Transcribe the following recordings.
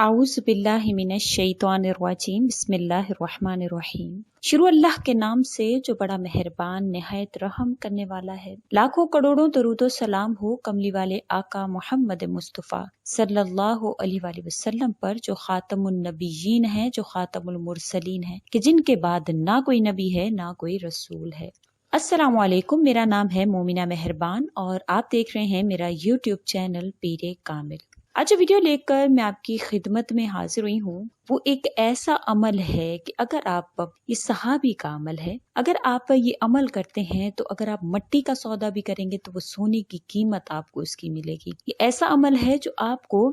اعوذ باللہ من الشیطان الرجیم بسم اللہ الرحمن الرحیم۔ شروع اللہ کے نام سے جو بڑا مہربان نہایت رحم کرنے والا ہے۔ لاکھوں کروڑوں درود و سلام ہو کملی والے آقا محمد مصطفیٰ صلی اللہ علیہ وآلہ وسلم پر، جو خاتم النبیین ہیں، جو خاتم المرسلین ہیں، کہ جن کے بعد نہ کوئی نبی ہے نہ کوئی رسول ہے۔ السلام علیکم، میرا نام ہے مومنہ مہربان اور آپ دیکھ رہے ہیں میرا یوٹیوب چینل پیر کامل۔ آج جو ویڈیو لے کر میں آپ کی خدمت میں حاضر ہوئی ہوں وہ ایک ایسا عمل ہے کہ اگر آپ، یہ صحابی کا عمل ہے، اگر آپ یہ عمل کرتے ہیں تو اگر آپ مٹی کا سودا بھی کریں گے تو وہ سونے کی قیمت آپ کو اس کی ملے گی۔ یہ ایسا عمل ہے جو آپ کو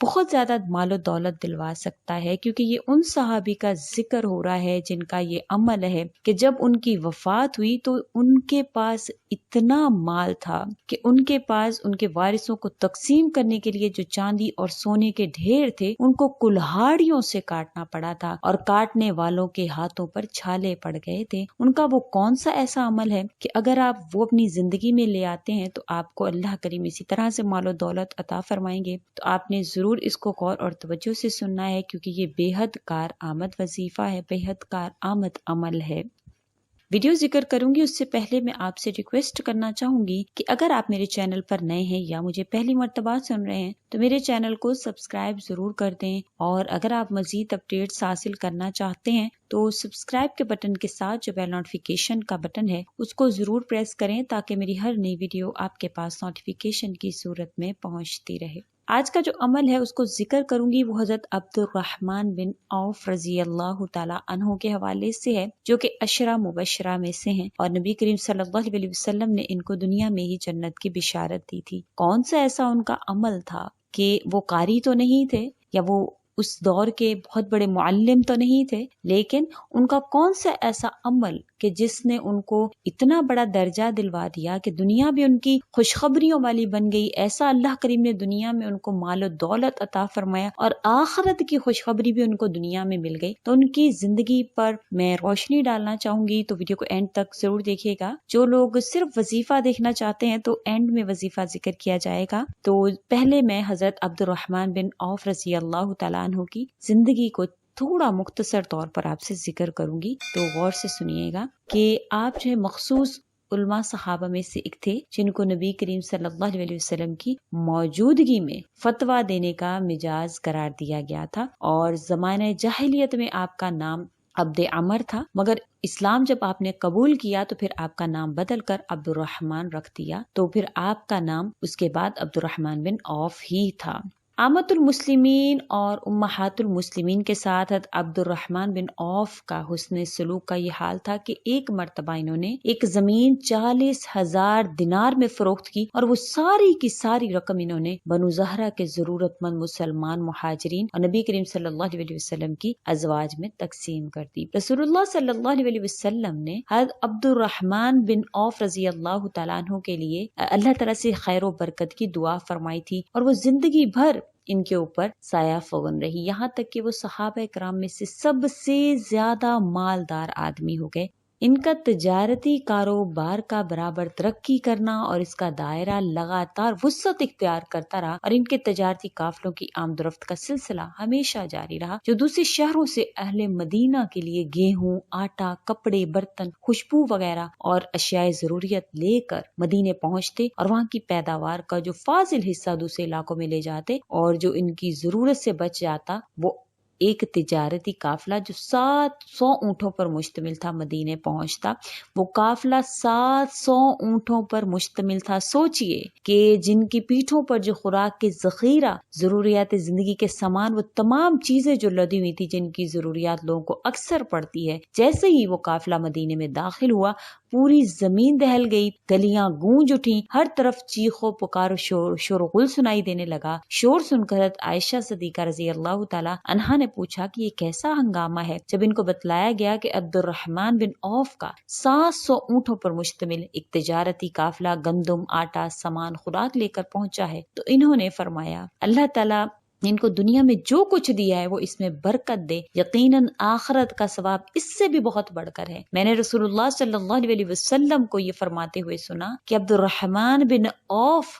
بہت زیادہ مال و دولت دلوا سکتا ہے، کیونکہ یہ ان صحابی کا ذکر ہو رہا ہے جن کا یہ عمل ہے کہ جب ان کی وفات ہوئی تو ان کے پاس اتنا مال تھا کہ ان کے پاس ان کے وارثوں کو تقسیم کرنے کے لیے جو چاندی اور سونے کے ڈھیر تھے ان کو کلہاڑیوں سے کاٹنا پڑا تھا، اور کاٹنے والوں کے ہاتھوں پر چھالے پڑ گئے تھے۔ ان کا وہ کون سا ایسا عمل ہے کہ اگر آپ وہ اپنی زندگی میں لے آتے ہیں تو آپ کو اللہ کریم اسی طرح سے مال و دولت عطا فرمائیں گے۔ تو آپ نے ضرور اس کو غور اور توجہ سے سننا ہے، کیونکہ یہ بے حد کار آمد وظیفہ ہے، بے حد کار آمد عمل ہے۔ ویڈیو ذکر کروں گی اس سے پہلے میں آپ سے ریکویسٹ کرنا چاہوں گی کہ اگر آپ میرے چینل پر نئے ہیں یا مجھے پہلی مرتبہ سن رہے ہیں تو میرے چینل کو سبسکرائب ضرور کر دیں، اور اگر آپ مزید اپڈیٹس حاصل کرنا چاہتے ہیں تو سبسکرائب کے بٹن کے ساتھ جو بیل نوٹیفیکیشن کا بٹن ہے اس کو ضرور پریس کریں تاکہ میری ہر نئی ویڈیو آپ کے پاس نوٹیفیکیشن کی صورت میں پہنچتی رہے۔ آج کا جو عمل ہے اس کو ذکر کروں گی وہ حضرت عبد الرحمن بن عوف رضی اللہ تعالی عنہ کے حوالے سے ہے، جو کہ عشرہ مبشرہ میں سے ہیں، اور نبی کریم صلی اللہ علیہ وسلم نے ان کو دنیا میں ہی جنت کی بشارت دی تھی۔ کون سا ایسا ان کا عمل تھا کہ وہ قاری تو نہیں تھے یا وہ اس دور کے بہت بڑے معلم تو نہیں تھے، لیکن ان کا کون سا ایسا عمل کہ جس نے ان کو اتنا بڑا درجہ دلوا دیا کہ دنیا بھی ان کی خوشخبریوں والی بن گئی۔ ایسا اللہ کریم نے دنیا میں ان کو مال و دولت عطا فرمایا اور آخرت کی خوشخبری بھی ان کو دنیا میں مل گئی۔ تو ان کی زندگی پر میں روشنی ڈالنا چاہوں گی، تو ویڈیو کو اینڈ تک ضرور دیکھیے گا۔ جو لوگ صرف وظیفہ دیکھنا چاہتے ہیں تو اینڈ میں وظیفہ ذکر کیا جائے گا۔ تو پہلے میں حضرت عبد الرحمن بن عوف رضی اللہ تعالیٰ عنہ کی زندگی کو تھوڑا مختصر طور پر آپ سے ذکر کروں گی، تو غور سے سنیے گا کہ آپ جو ہے مخصوص علماء صحابہ میں سے ایک تھے جن کو نبی کریم صلی اللہ علیہ وسلم کی موجودگی میں فتویٰ دینے کا مجاز قرار دیا گیا تھا، اور زمانہ جاہلیت میں آپ کا نام عبد عمر تھا، مگر اسلام جب آپ نے قبول کیا تو پھر آپ کا نام بدل کر عبد الرحمن رکھ دیا، تو پھر آپ کا نام اس کے بعد عبد الرحمن بن عوف ہی تھا۔ عامت المسلمین اور امہات المسلمین کے ساتھ عبد الرحمن بن عوف کا حسن سلوک کا یہ حال تھا کہ ایک مرتبہ انہوں نے ایک زمین 40,000 دینار میں فروخت کی، اور وہ ساری کی ساری رقم انہوں نے بنو زہرہ کے ضرورت مند مسلمان مہاجرین اور نبی کریم صلی اللہ علیہ وسلم کی ازواج میں تقسیم کر دی۔ رسول اللہ صلی اللہ علیہ وسلم نے حضرت عبد الرحمن بن عوف رضی اللہ تعالیٰ عنہ کے لیے اللہ تعالیٰ سے خیر و برکت کی دعا فرمائی تھی، اور وہ زندگی بھر ان کے اوپر سایہ فغن رہی، یہاں تک کہ وہ صحابہ کرام میں سے سب سے زیادہ مالدار آدمی ہو گئے۔ ان کا تجارتی کاروبار کا برابر ترقی کرنا اور اس کا دائرہ لگاتار وسعت اختیار کرتا رہا، اور ان کے تجارتی قافلوں کی آمد و رفت کا سلسلہ ہمیشہ جاری رہا، جو دوسرے شہروں سے اہل مدینہ کے لیے گیہوں، آٹا، کپڑے، برتن، خوشبو وغیرہ اور اشیاء ضروریت لے کر مدینے پہنچتے، اور وہاں کی پیداوار کا جو فاضل حصہ دوسرے علاقوں میں لے جاتے، اور جو ان کی ضرورت سے بچ جاتا وہ ایک تجارتی قافلہ جو 700 اونٹوں پر مشتمل تھا مدینے پہنچتا۔ وہ قافلہ 700 اونٹوں پر مشتمل تھا۔ سوچئے کہ جن کی پیٹھوں پر جو خوراک کے ذخیرہ، ضروریات زندگی کے سامان، وہ تمام چیزیں جو لدی ہوئی تھی جن کی ضروریات لوگوں کو اکثر پڑتی ہے، جیسے ہی وہ قافلہ مدینے میں داخل ہوا پوری زمین دہل گئی، گلیاں گونج اٹھیں، ہر طرف چیخ و پکار و شور و غل سنائی دینے لگا۔ شور سن کر عائشہ صدیقہ رضی اللہ تعالی عنہا نے پوچھا کہ یہ کیسا ہنگامہ ہے؟ جب ان کو بتلایا گیا کہ عبد الرحمن بن عوف کا 700 اونٹوں پر مشتمل ایک تجارتی قافلہ گندم، آٹا، سامان، خوراک لے کر پہنچا ہے، تو انہوں نے فرمایا اللہ تعالیٰ ان کو دنیا میں جو کچھ دیا ہے وہ اس میں برکت دے، یقیناً آخرت کا ثواب اس سے بھی بہت بڑھ کر ہے۔ میں نے رسول اللہ صلی اللہ علیہ وسلم کو یہ فرماتے ہوئے سنا کہ عبد الرحمن بن عوف